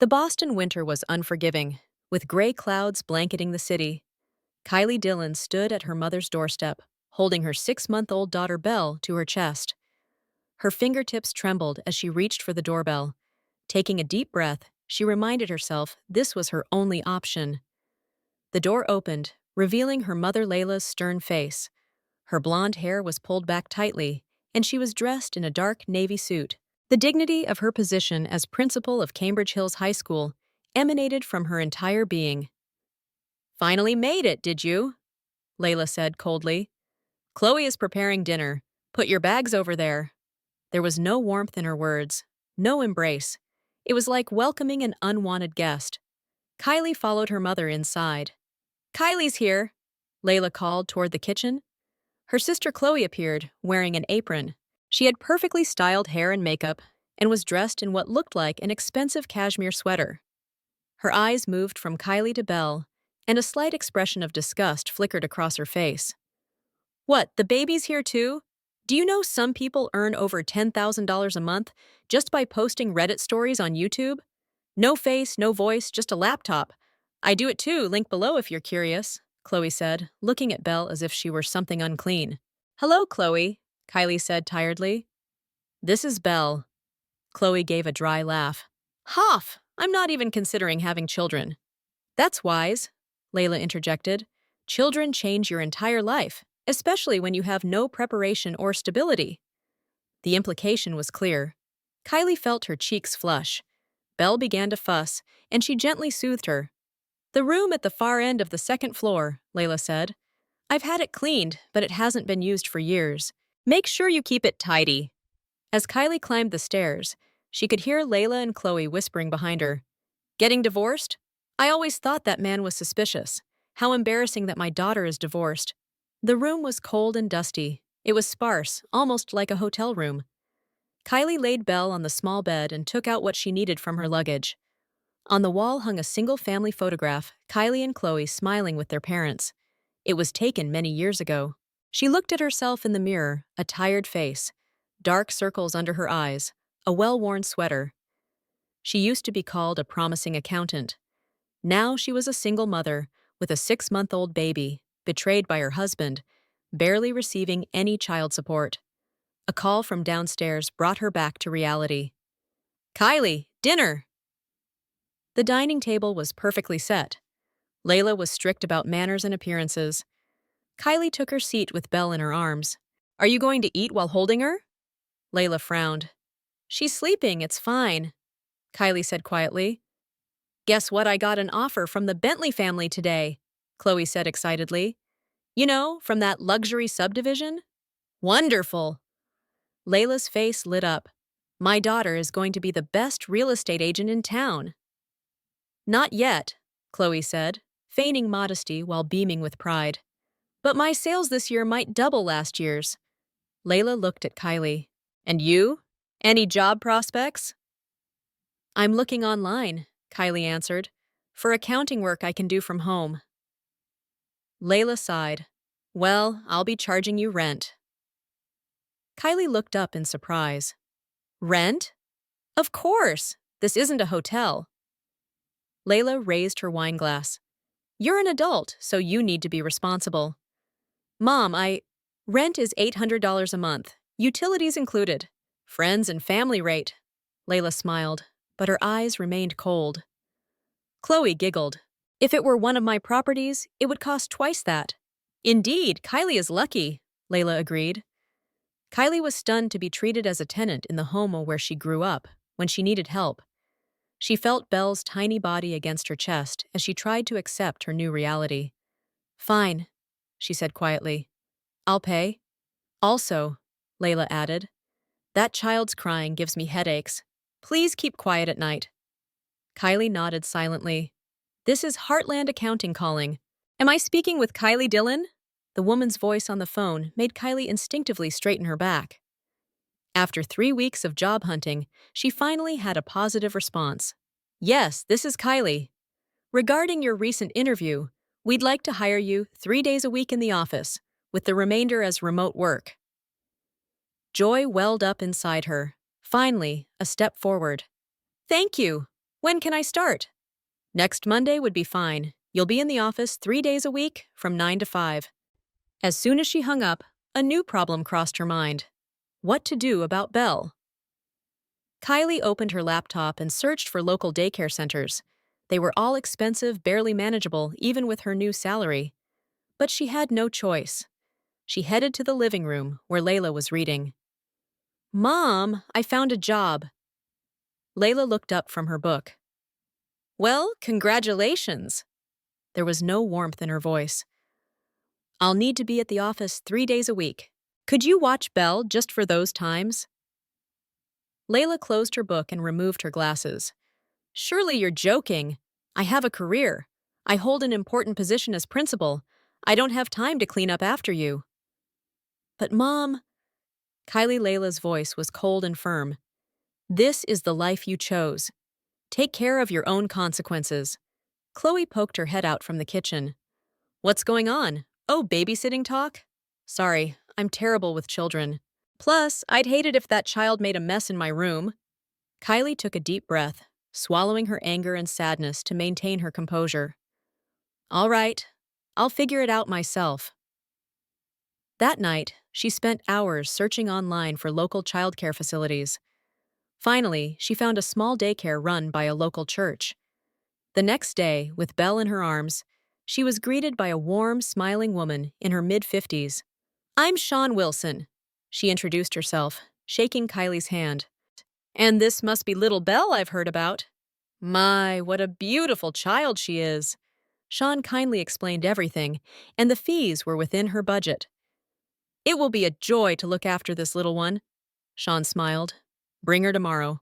The Boston winter was unforgiving, with gray clouds blanketing the city. Kylie Dillon stood at her mother's doorstep, holding her 6-month-old daughter Belle to her chest. Her fingertips trembled as she reached for the doorbell. Taking a deep breath, she reminded herself this was her only option. The door opened, revealing her mother Layla's stern face. Her blonde hair was pulled back tightly, and she was dressed in a dark navy suit. The dignity of her position as principal of Cambridge Hills High School emanated from her entire being. "Finally made it, did you?" Layla said coldly. "Chloe is preparing dinner. Put your bags over there." There was no warmth in her words, no embrace. It was like welcoming an unwanted guest. Kylie followed her mother inside. "Kylie's here," Layla called toward the kitchen. Her sister Chloe appeared, wearing an apron. She had perfectly styled hair and makeup, and was dressed in what looked like an expensive cashmere sweater. Her eyes moved from Kylie to Belle, and a slight expression of disgust flickered across her face. "What, the baby's here too? Do you know some people earn over $10,000 a month just by posting Reddit stories on YouTube? No face, no voice, just a laptop. I do it too, link below if you're curious," Chloe said, looking at Belle as if she were something unclean. "Hello, Chloe," Kylie said tiredly. "This is Belle." Chloe gave a dry laugh. "Hoff, I'm not even considering having children." "That's wise," Layla interjected. "Children change your entire life, especially when you have no preparation or stability." The implication was clear. Kylie felt her cheeks flush. Belle began to fuss, and she gently soothed her. "The room at the far end of the second floor," Layla said. "I've had it cleaned, but it hasn't been used for years. Make sure you keep it tidy." As Kylie climbed the stairs, she could hear Layla and Chloe whispering behind her. "Getting divorced? I always thought that man was suspicious. How embarrassing that my daughter is divorced." The room was cold and dusty. It was sparse, almost like a hotel room. Kylie laid Belle on the small bed and took out what she needed from her luggage. On the wall hung a single-family photograph, Kylie and Chloe smiling with their parents. It was taken many years ago. She looked at herself in the mirror, a tired face, dark circles under her eyes, a well-worn sweater. She used to be called a promising accountant. Now she was a single mother, with a 6-month-old baby, betrayed by her husband, barely receiving any child support. A call from downstairs brought her back to reality. "Kylie, dinner!" The dining table was perfectly set. Layla was strict about manners and appearances. Kylie took her seat with Belle in her arms. "Are you going to eat while holding her?" Layla frowned. "She's sleeping, it's fine," Kylie said quietly. "Guess what, I got an offer from the Bentley family today," Chloe said excitedly. "You know, from that luxury subdivision?" "Wonderful!" Layla's face lit up. "My daughter is going to be the best real estate agent in town." "Not yet," Chloe said, feigning modesty while beaming with pride. "But my sales this year might double last year's." Layla looked at Kylie. "And you? Any job prospects?" "I'm looking online," Kylie answered, "for accounting work I can do from home." Layla sighed. "Well, I'll be charging you rent." Kylie looked up in surprise. "Rent? Of course! This isn't a hotel." Layla raised her wine glass. "You're an adult, so you need to be responsible." "Mom, rent is $800 a month, utilities included. Friends and family rate." Layla smiled, but her eyes remained cold. Chloe giggled. "If it were one of my properties, it would cost twice that." "Indeed, Kylie is lucky," Layla agreed. Kylie was stunned to be treated as a tenant in the home where she grew up, when she needed help. She felt Belle's tiny body against her chest as she tried to accept her new reality. "Fine," she said quietly. "I'll pay." "Also," Layla added, "that child's crying gives me headaches. Please keep quiet at night." Kylie nodded silently. "This is Heartland Accounting calling. Am I speaking with Kylie Dillon?" The woman's voice on the phone made Kylie instinctively straighten her back. After 3 weeks of job hunting, she finally had a positive response. "Yes, this is Kylie. Regarding your recent interview, we'd like to hire you 3 days a week in the office, with the remainder as remote work." Joy welled up inside her. Finally, a step forward. "Thank you," When can I start? Next Monday would be fine. You'll be in the office 3 days a week from 9 to 5. As soon as she hung up, a new problem crossed her mind. What to do about Belle? Kylie opened her laptop and searched for local daycare centers. They were all expensive, barely manageable, even with her new salary. But she had no choice. She headed to the living room, where Layla was reading. Mom, I found a job. Layla looked up from her book. Well, congratulations. There was no warmth in her voice. I'll need to be at the office 3 days a week. Could you watch Belle just for those times? Layla closed her book and removed her glasses. Surely you're joking. I have a career. I hold an important position as principal. I don't have time to clean up after you. But Mom, Layla's voice was cold and firm. This is the life you chose. Take care of your own consequences. Chloe poked her head out from the kitchen. What's going on? Oh, babysitting talk? Sorry, I'm terrible with children. Plus, I'd hate it if that child made a mess in my room. Kylie took a deep breath, swallowing her anger and sadness to maintain her composure. All right, I'll figure it out myself. That night, she spent hours searching online for local childcare facilities. Finally, she found a small daycare run by a local church. The next day, with Belle in her arms, she was greeted by a warm, smiling woman in her mid-50s. I'm Shawn Wilson, she introduced herself, shaking Kylie's hand. And this must be little Belle I've heard about. My, what a beautiful child she is. Shawn kindly explained everything, and the fees were within her budget. It will be a joy to look after this little one, Shawn smiled. Bring her tomorrow.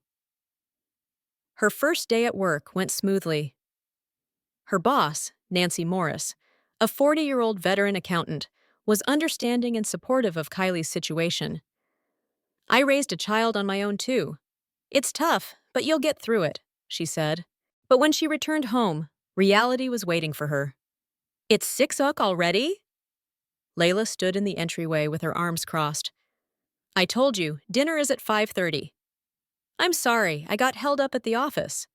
Her first day at work went smoothly. Her boss, Nancy Morris, a 40-year-old veteran accountant, was understanding and supportive of Kylie's situation. I raised a child on my own too. It's tough, but you'll get through it, she said. But when she returned home, reality was waiting for her. It's 6 o'clock already? Layla stood in the entryway with her arms crossed. I told you, dinner is at 5:30. I'm sorry, I got held up at the office.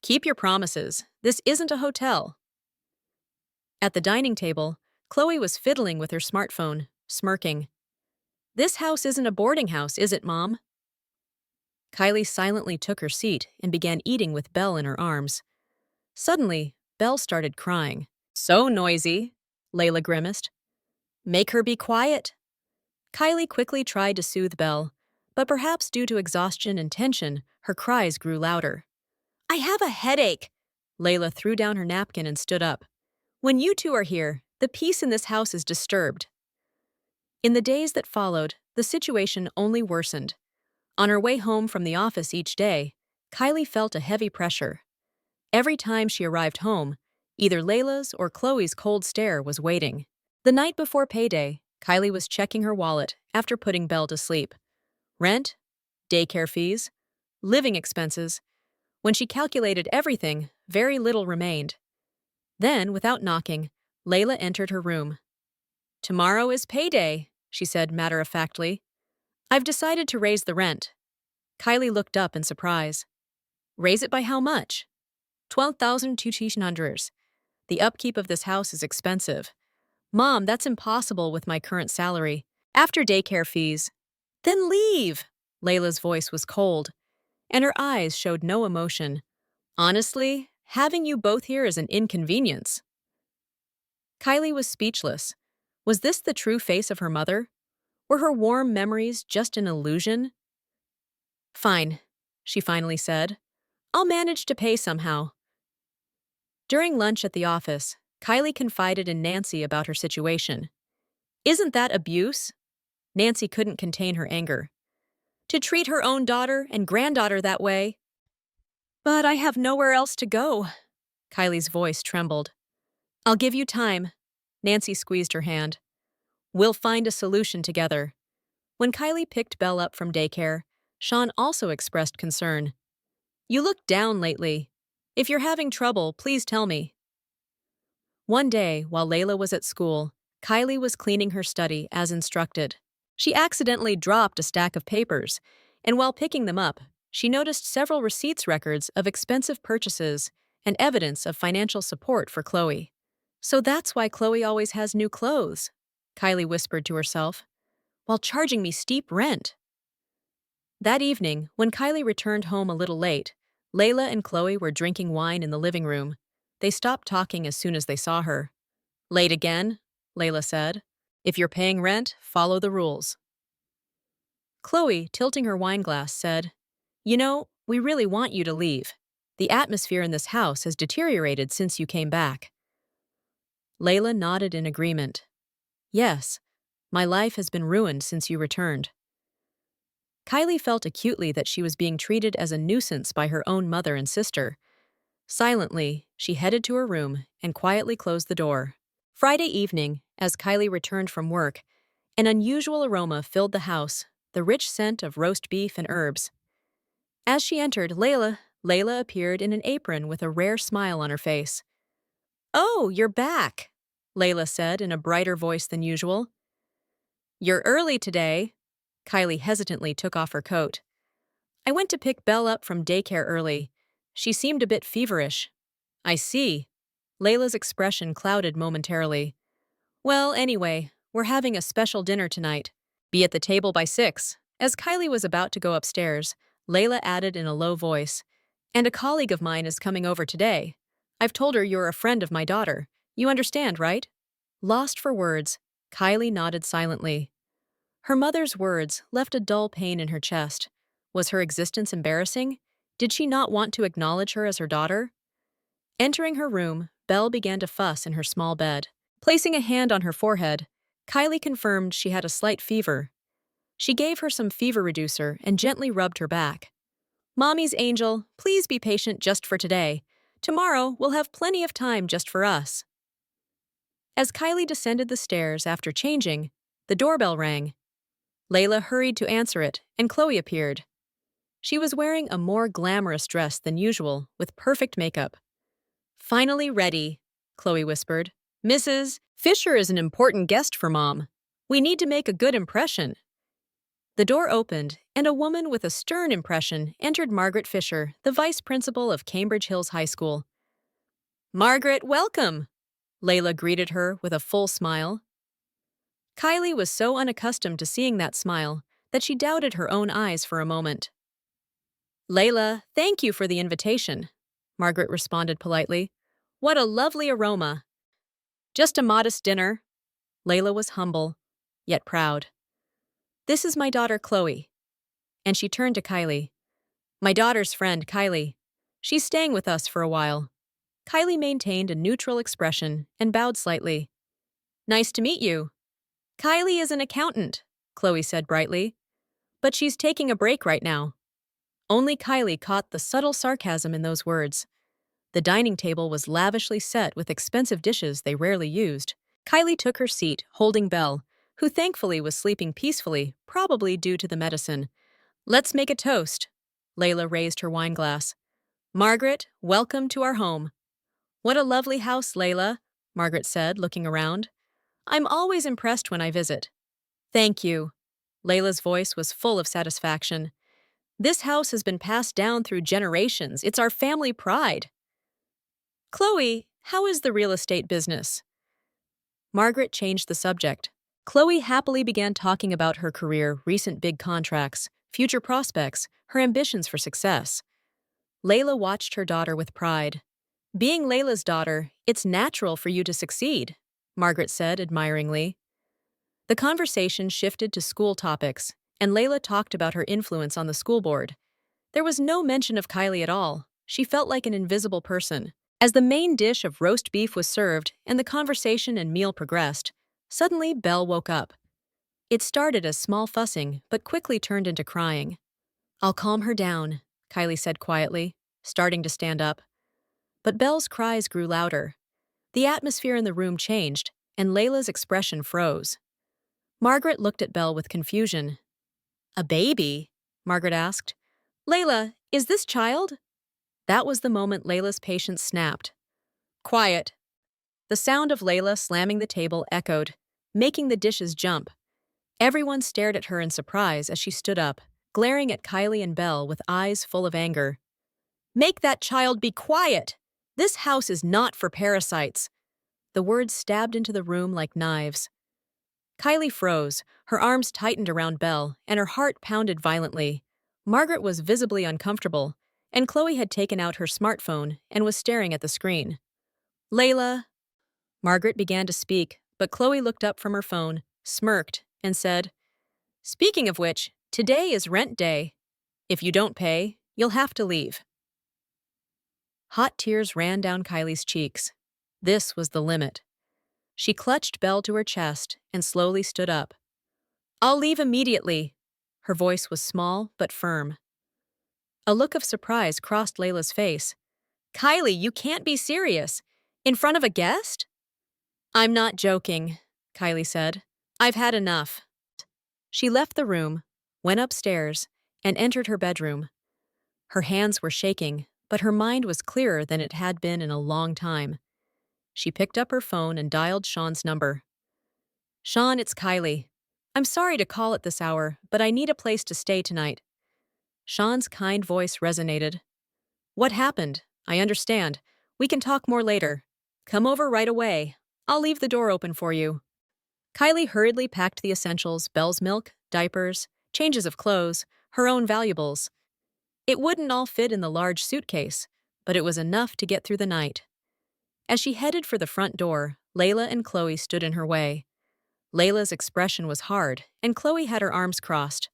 Keep your promises. This isn't a hotel. At the dining table, Chloe was fiddling with her smartphone, smirking. This house isn't a boarding house, is it, Mom? Kylie silently took her seat and began eating with Belle in her arms. Suddenly, Belle started crying. So noisy, Layla grimaced. Make her be quiet. Kylie quickly tried to soothe Belle, but perhaps due to exhaustion and tension, her cries grew louder. I have a headache. Layla threw down her napkin and stood up. When you two are here, the peace in this house is disturbed. In the days that followed, the situation only worsened. On her way home from the office each day, Kylie felt a heavy pressure. Every time she arrived home, either Layla's or Chloe's cold stare was waiting. The night before payday, Kylie was checking her wallet after putting Belle to sleep. Rent, daycare fees, living expenses. When she calculated everything, very little remained. Then, without knocking, Layla entered her room. Tomorrow is payday, she said matter-of-factly. I've decided to raise the rent. Kylie looked up in surprise. Raise it by how much? 12,200. The upkeep of this house is expensive. Mom, that's impossible with my current salary. After daycare fees. Then leave! Layla's voice was cold, and her eyes showed no emotion. Honestly, having you both here is an inconvenience. Kylie was speechless. Was this the true face of her mother? Were her warm memories just an illusion? Fine, she finally said. I'll manage to pay somehow. During lunch at the office, Kylie confided in Nancy about her situation. Isn't that abuse? Nancy couldn't contain her anger. To treat her own daughter and granddaughter that way? But I have nowhere else to go. Kylie's voice trembled. I'll give you time. Nancy squeezed her hand. We'll find a solution together. When Kylie picked Belle up from daycare, Shawn also expressed concern. You look down lately. If you're having trouble, please tell me. One day, while Layla was at school, Kylie was cleaning her study as instructed. She accidentally dropped a stack of papers, and while picking them up, She noticed several receipts records of expensive purchases and evidence of financial support for Chloe. So that's why Chloe always has new clothes, Kylie whispered to herself, while charging me steep rent. That evening, when Kylie returned home a little late, Layla and Chloe were drinking wine in the living room. They stopped talking as soon as they saw her. Late again? Layla said. If you're paying rent, follow the rules. Chloe, tilting her wine glass, said, You know, we really want you to leave. The atmosphere in this house has deteriorated since you came back. Layla nodded in agreement. Yes, my life has been ruined since you returned. Kylie felt acutely that she was being treated as a nuisance by her own mother and sister. Silently, she headed to her room and quietly closed the door. Friday evening, as Kylie returned from work, an unusual aroma filled the house, the rich scent of roast beef and herbs. As she entered, Layla appeared in an apron with a rare smile on her face. "Oh, you're back," Layla said in a brighter voice than usual. "You're early today." Kylie hesitantly took off her coat. "I went to pick Belle up from daycare early. She seemed a bit feverish." "I see." Layla's expression clouded momentarily. "Well, anyway, we're having a special dinner tonight. Be at the table by 6. As Kylie was about to go upstairs, Layla added in a low voice, "And a colleague of mine is coming over today. I've told her you're a friend of my daughter. You understand, right?" Lost for words, Kylie nodded silently. Her mother's words left a dull pain in her chest. Was her existence embarrassing? Did she not want to acknowledge her as her daughter? Entering her room, Belle began to fuss in her small bed. Placing a hand on her forehead, Kylie confirmed she had a slight fever. She gave her some fever reducer and gently rubbed her back. "Mommy's angel, please be patient just for today. Tomorrow, we'll have plenty of time just for us." As Kylie descended the stairs after changing, the doorbell rang. Layla hurried to answer it, and Chloe appeared. She was wearing a more glamorous dress than usual, with perfect makeup. "Finally ready," Chloe whispered. "Mrs. Fisher is an important guest for Mom. We need to make a good impression." The door opened, and a woman with a stern impression entered. Margaret Fisher, the vice principal of Cambridge Hills High School. "Margaret, welcome!" Layla greeted her with a full smile. Kylie was so unaccustomed to seeing that smile that she doubted her own eyes for a moment. "Layla, thank you for the invitation," Margaret responded politely. "What a lovely aroma." "Just a modest dinner." Layla was humble, yet proud. "This is my daughter Chloe." And she turned to Kylie. "My daughter's friend, Kylie. She's staying with us for a while." Kylie maintained a neutral expression and bowed slightly. "Nice to meet you." "Kylie is an accountant," Chloe said brightly. "But she's taking a break right now." Only Kylie caught the subtle sarcasm in those words. The dining table was lavishly set with expensive dishes they rarely used. Kylie took her seat, holding Belle, who thankfully was sleeping peacefully, probably due to the medicine. "Let's make a toast." Layla raised her wine glass. "Margaret, welcome to our home." "What a lovely house, Layla," Margaret said, looking around. "I'm always impressed when I visit." "Thank you." Layla's voice was full of satisfaction. "This house has been passed down through generations. It's our family pride." "Chloe, how is the real estate business?" Margaret changed the subject. Chloe happily began talking about her career, recent big contracts, future prospects, her ambitions for success. Layla watched her daughter with pride. "Being Layla's daughter, it's natural for you to succeed," Margaret said admiringly. The conversation shifted to school topics, and Layla talked about her influence on the school board. There was no mention of Kylie at all. She felt like an invisible person. As the main dish of roast beef was served and the conversation and meal progressed, suddenly Belle woke up. It started as small fussing, but quickly turned into crying. "I'll calm her down," Kylie said quietly, starting to stand up. But Belle's cries grew louder. The atmosphere in the room changed, and Layla's expression froze. Margaret looked at Belle with confusion. "A baby?" Margaret asked. "Layla, is this child?" That was the moment Layla's patience snapped. "Quiet." The sound of Layla slamming the table echoed, making the dishes jump. Everyone stared at her in surprise as she stood up, glaring at Kylie and Belle with eyes full of anger. "Make that child be quiet! This house is not for parasites." The words stabbed into the room like knives. Kylie froze, her arms tightened around Belle, and her heart pounded violently. Margaret was visibly uncomfortable, and Chloe had taken out her smartphone and was staring at the screen. "Layla." Margaret began to speak, but Chloe looked up from her phone, smirked, and said, "Speaking of which, today is rent day. If you don't pay, you'll have to leave." Hot tears ran down Kylie's cheeks. This was the limit. She clutched Belle to her chest and slowly stood up. "I'll leave immediately." Her voice was small but firm. A look of surprise crossed Layla's face. "Kylie, you can't be serious. In front of a guest?" "I'm not joking," Kylie said. "I've had enough." She left the room, went upstairs, and entered her bedroom. Her hands were shaking, but her mind was clearer than it had been in a long time. She picked up her phone and dialed Sean's number. "Sean, it's Kylie. I'm sorry to call at this hour, but I need a place to stay tonight." Sean's kind voice resonated. "What happened? I understand. We can talk more later. Come over right away. I'll leave the door open for you." Kylie hurriedly packed the essentials: Belle's milk, diapers, changes of clothes, her own valuables. It wouldn't all fit in the large suitcase, but it was enough to get through the night. As she headed for the front door, Layla and Chloe stood in her way. Layla's expression was hard, and Chloe had her arms crossed.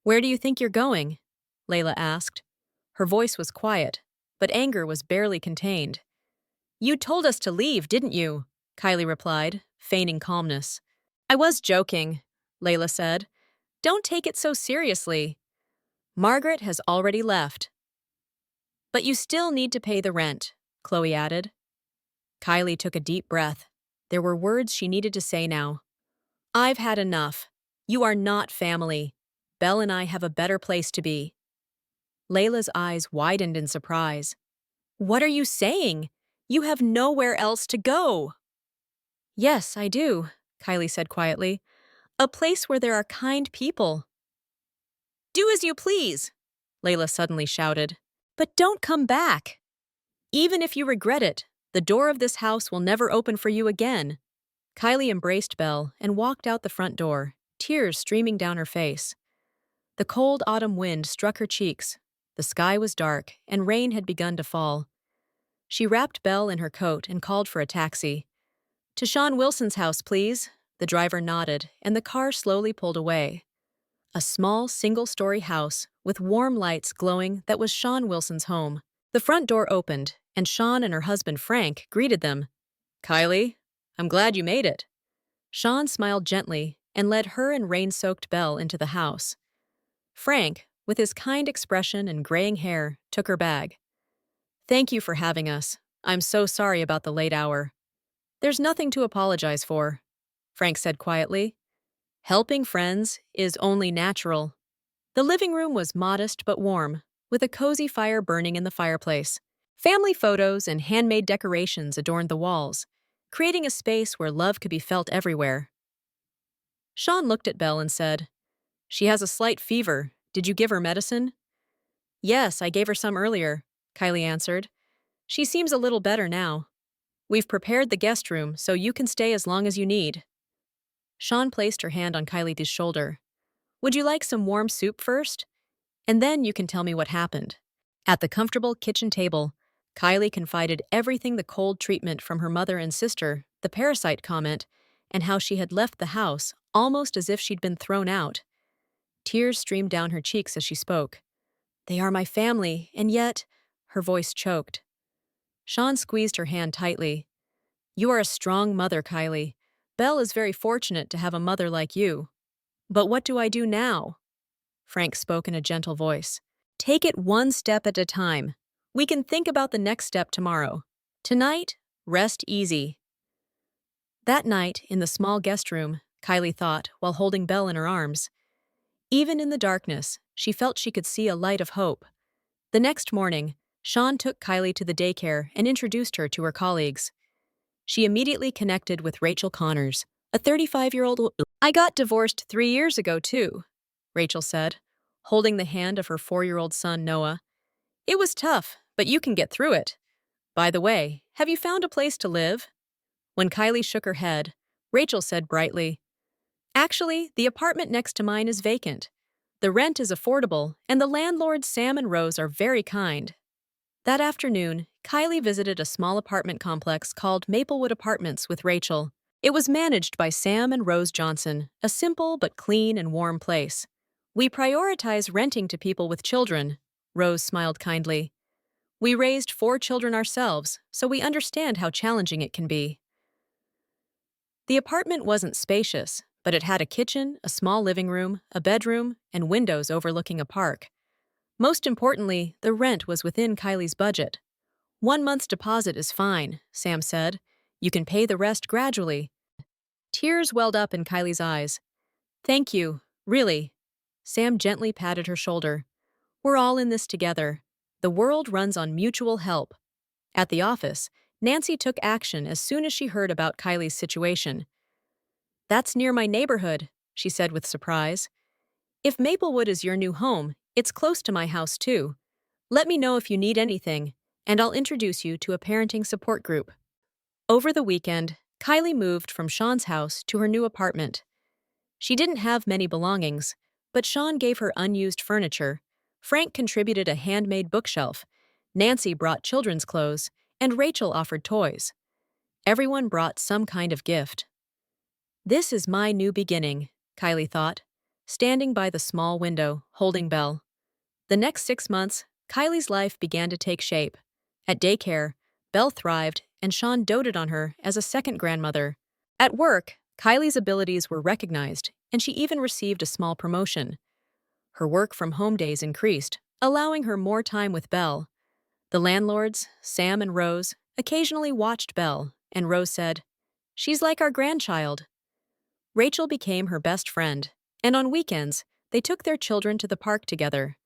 "Where do you think you're going?" Layla asked. Her voice was quiet, but anger was barely contained. "You told us to leave, didn't you?" Kylie replied, feigning calmness. "I was joking," Layla said. "Don't take it so seriously. Margaret has already left." "But you still need to pay the rent," Chloe added. Kylie took a deep breath. There were words she needed to say now. "I've had enough. You are not family. Belle and I have a better place to be." Layla's eyes widened in surprise. "What are you saying? You have nowhere else to go." "Yes, I do," Kylie said quietly. "A place where there are kind people." "Do as you please," Layla suddenly shouted. "But don't come back. Even if you regret it, the door of this house will never open for you again." Kylie embraced Belle and walked out the front door, tears streaming down her face. The cold autumn wind struck her cheeks. The sky was dark, and rain had begun to fall. She wrapped Belle in her coat and called for a taxi. "To Sean Wilson's house, please." The driver nodded, and the car slowly pulled away. A small, single-story house with warm lights glowing that was Sean Wilson's home. The front door opened, and Sean and her husband Frank greeted them. "Kylie, I'm glad you made it." Sean smiled gently and led her and rain-soaked Belle into the house. Frank, with his kind expression and graying hair, took her bag. "Thank you for having us. I'm so sorry about the late hour." "There's nothing to apologize for," Frank said quietly. "Helping friends is only natural." The living room was modest but warm, with a cozy fire burning in the fireplace. Family photos and handmade decorations adorned the walls, creating a space where love could be felt everywhere. Sean looked at Belle and said, "She has a slight fever. Did you give her medicine?" "Yes, I gave her some earlier," Kylie answered. "She seems a little better now. We've prepared the guest room, so you can stay as long as you need." Sean placed her hand on Kylie's shoulder. "Would you like some warm soup first? And then you can tell me what happened." At the comfortable kitchen table, Kylie confided everything: the cold treatment from her mother and sister, the parasite comment, and how she had left the house almost as if she'd been thrown out. Tears streamed down her cheeks as she spoke. "They are my family, and yet—" her voice choked. Sean squeezed her hand tightly. "You are a strong mother, Kylie. Belle is very fortunate to have a mother like you." "But what do I do now?" Frank spoke in a gentle voice. "Take it one step at a time. We can think about the next step tomorrow. Tonight, rest easy." That night, in the small guest room, Kylie thought, while holding Belle in her arms. Even in the darkness, she felt she could see a light of hope. The next morning, Sean took Kylie to the daycare and introduced her to her colleagues. She immediately connected with Rachel Connors, a 35-year-old. "I got divorced 3 years ago, too," Rachel said, holding the hand of her 4-year-old son, Noah. It was tough, but you can get through it. By the way, have you found a place to live? When Kylie shook her head, Rachel said brightly, Actually, the apartment next to mine is vacant. The rent is affordable, and the landlords Sam and Rose are very kind. That afternoon, Kylie visited a small apartment complex called Maplewood Apartments with Rachel. It was managed by Sam and Rose Johnson, a simple but clean and warm place. We prioritize renting to people with children, Rose smiled kindly. We raised 4 children ourselves, so we understand how challenging it can be. The apartment wasn't spacious, but it had a kitchen, a small living room, a bedroom, and windows overlooking a park. Most importantly, the rent was within Kylie's budget. 1 month's deposit is fine, Sam said. You can pay the rest gradually. Tears welled up in Kylie's eyes. Thank you, really. Sam gently patted her shoulder. We're all in this together. The world runs on mutual help. At the office, Nancy took action as soon as she heard about Kylie's situation. That's near my neighborhood, she said with surprise. If Maplewood is your new home, it's close to my house too. Let me know if you need anything, and I'll introduce you to a parenting support group. Over the weekend, Kylie moved from Sean's house to her new apartment. She didn't have many belongings, but Sean gave her unused furniture. Frank contributed a handmade bookshelf. Nancy brought children's clothes, and Rachel offered toys. Everyone brought some kind of gift. This is my new beginning, Kylie thought, standing by the small window, holding Belle. The next 6 months, Kylie's life began to take shape. At daycare, Belle thrived, and Sean doted on her as a second grandmother. At work, Kylie's abilities were recognized, and she even received a small promotion. Her work-from-home days increased, allowing her more time with Belle. The landlords, Sam and Rose, occasionally watched Belle, and Rose said, She's like our grandchild. Rachel became her best friend, and on weekends, they took their children to the park together.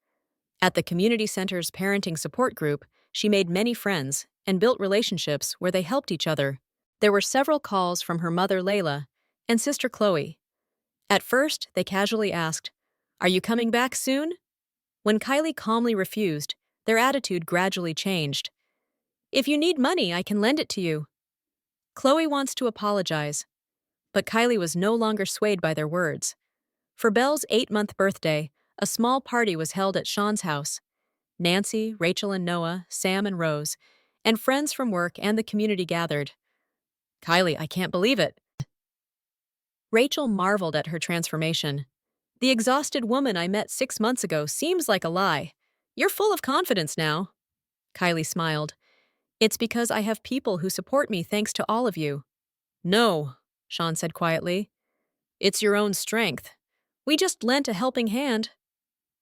At the community center's parenting support group, she made many friends and built relationships where they helped each other. There were several calls from her mother, Layla, and sister, Chloe. At first, they casually asked, Are you coming back soon? When Kylie calmly refused, their attitude gradually changed. If you need money, I can lend it to you. Chloe wants to apologize. But Kylie was no longer swayed by their words. For Belle's 8-month birthday, a small party was held at Sean's house. Nancy, Rachel and Noah, Sam and Rose, and friends from work and the community gathered. Kylie, I can't believe it. Rachel marveled at her transformation. The exhausted woman I met 6 months ago seems like a lie. You're full of confidence now. Kylie smiled. It's because I have people who support me thanks to all of you. No, Sean said quietly. It's your own strength. We just lent a helping hand.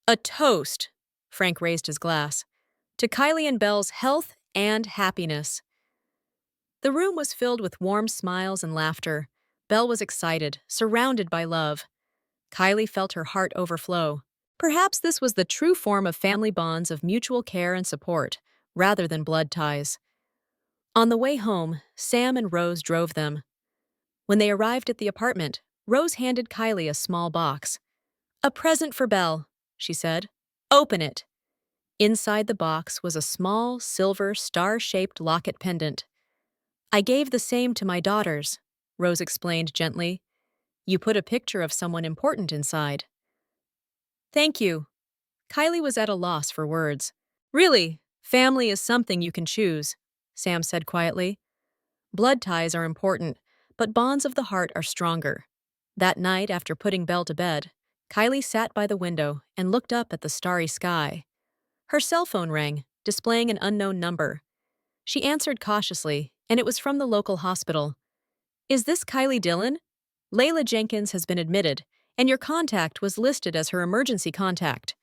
A toast, Frank raised his glass, to Kylie and Belle's health and happiness. The room was filled with warm smiles and laughter. Belle was excited, surrounded by love. Kylie felt her heart overflow. Perhaps this was the true form of family bonds of mutual care and support, rather than blood ties. On the way home, Sam and Rose drove them. When they arrived at the apartment, Rose handed Kylie a small box. A present for Belle, she said. Open it. Inside the box was a small, silver, star-shaped locket pendant. I gave the same to my daughters, Rose explained gently. You put a picture of someone important inside. Thank you. Kylie was at a loss for words. Really, family is something you can choose, Sam said quietly. Blood ties are important, but bonds of the heart are stronger. That night, after putting Belle to bed, Kylie sat by the window and looked up at the starry sky. Her cell phone rang, displaying an unknown number. She answered cautiously, and it was from the local hospital. Is this Kylie Dillon? Layla Jenkins has been admitted, and your contact was listed as her emergency contact.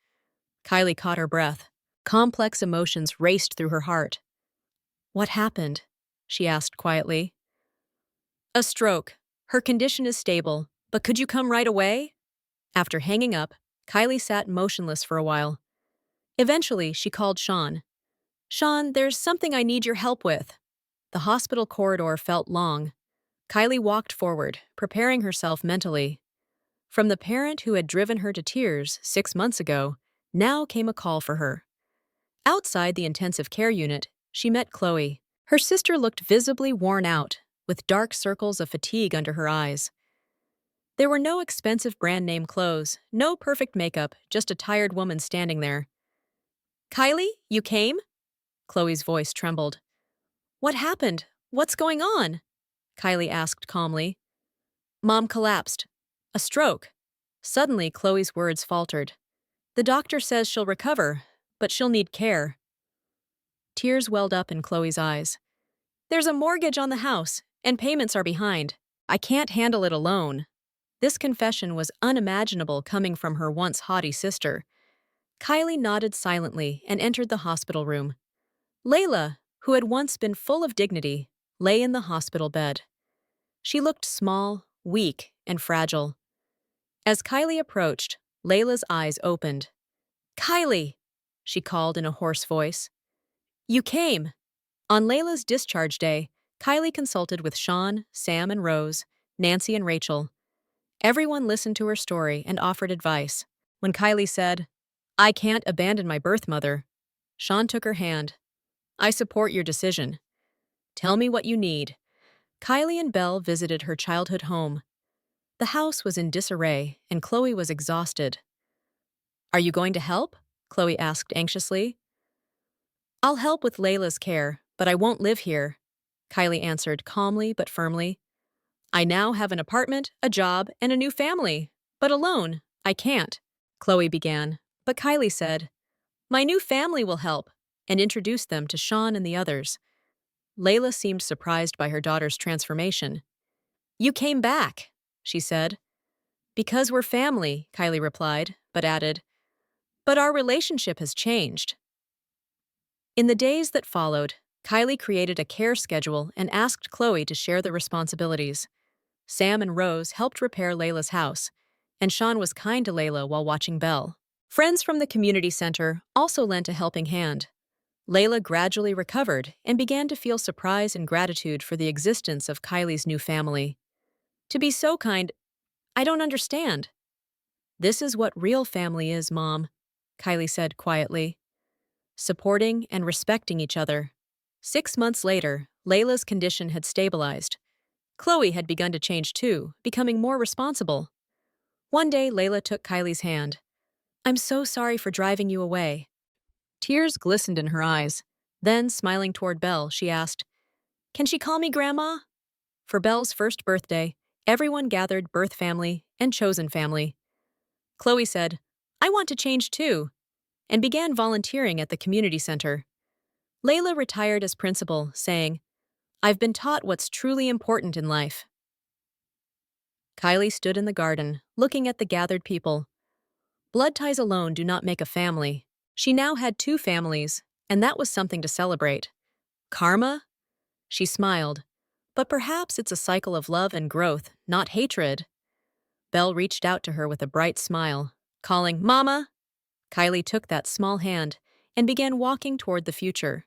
Kylie caught her breath. Complex emotions raced through her heart. What happened? She asked quietly. A stroke. Her condition is stable, but could you come right away? After hanging up, Kylie sat motionless for a while. Eventually, she called Sean. Sean, there's something I need your help with. The hospital corridor felt long. Kylie walked forward, preparing herself mentally. From the parent who had driven her to tears 6 months ago, Now came a call for her. Outside the intensive care unit, she met Chloe. Her sister looked visibly worn out, with dark circles of fatigue under her eyes. There were no expensive brand name clothes, no perfect makeup, just a tired woman standing there. "Kylie, you came?" Chloe's voice trembled. "What happened? What's going on?" Kylie asked calmly. "Mom collapsed. A stroke." Suddenly, Chloe's words faltered. "The doctor says she'll recover, but she'll need care." Tears welled up in Chloe's eyes. "There's a mortgage on the house, and payments are behind. I can't handle it alone." This confession was unimaginable coming from her once haughty sister. Kylie nodded silently and entered the hospital room. Layla, who had once been full of dignity, lay in the hospital bed. She looked small, weak, and fragile. As Kylie approached, Layla's eyes opened. "Kylie!" she called in a hoarse voice. "You came!" On Layla's discharge day, Kylie consulted with Sean, Sam and Rose, Nancy and Rachel. Everyone listened to her story and offered advice. When Kylie said, "I can't abandon my birth mother," Sean took her hand. "I support your decision. Tell me what you need." Kylie and Belle visited her childhood home. The house was in disarray, and Chloe was exhausted. "Are you going to help?" Chloe asked anxiously. "I'll help with Layla's care, but I won't live here," Kylie answered calmly but firmly. "I now have an apartment, a job, and a new family, but alone, I can't," Chloe began, but Kylie said, "My new family will help," and introduced them to Sean and the others. Layla seemed surprised by her daughter's transformation. "You came back," she said. "Because we're family," Kylie replied, but added, "But our relationship has changed." In the days that followed, Kylie created a care schedule and asked Chloe to share the responsibilities. Sam and Rose helped repair Layla's house, and Sean was kind to Layla while watching Belle. Friends from the community center also lent a helping hand. Layla gradually recovered and began to feel surprise and gratitude for the existence of Kylie's new family. "To be so kind, I don't understand." "This is what real family is, Mom," Kylie said quietly. Supporting and respecting each other. 6 months later, Layla's condition had stabilized. Chloe had begun to change too, becoming more responsible. One day, Layla took Kylie's hand. "I'm so sorry for driving you away." Tears glistened in her eyes. Then, smiling toward Belle, she asked, "Can she call me Grandma?" For Belle's first birthday, everyone gathered birth family and chosen family. Chloe said, "I want to change too," and began volunteering at the community center. Layla retired as principal, saying, "I've been taught what's truly important in life." Kylie stood in the garden, looking at the gathered people. Blood ties alone do not make a family. She now had 2 families, and that was something to celebrate. Karma? She smiled. But perhaps it's a cycle of love and growth, not hatred. Belle reached out to her with a bright smile, calling, "Mama!" Kylie took that small hand and began walking toward the future.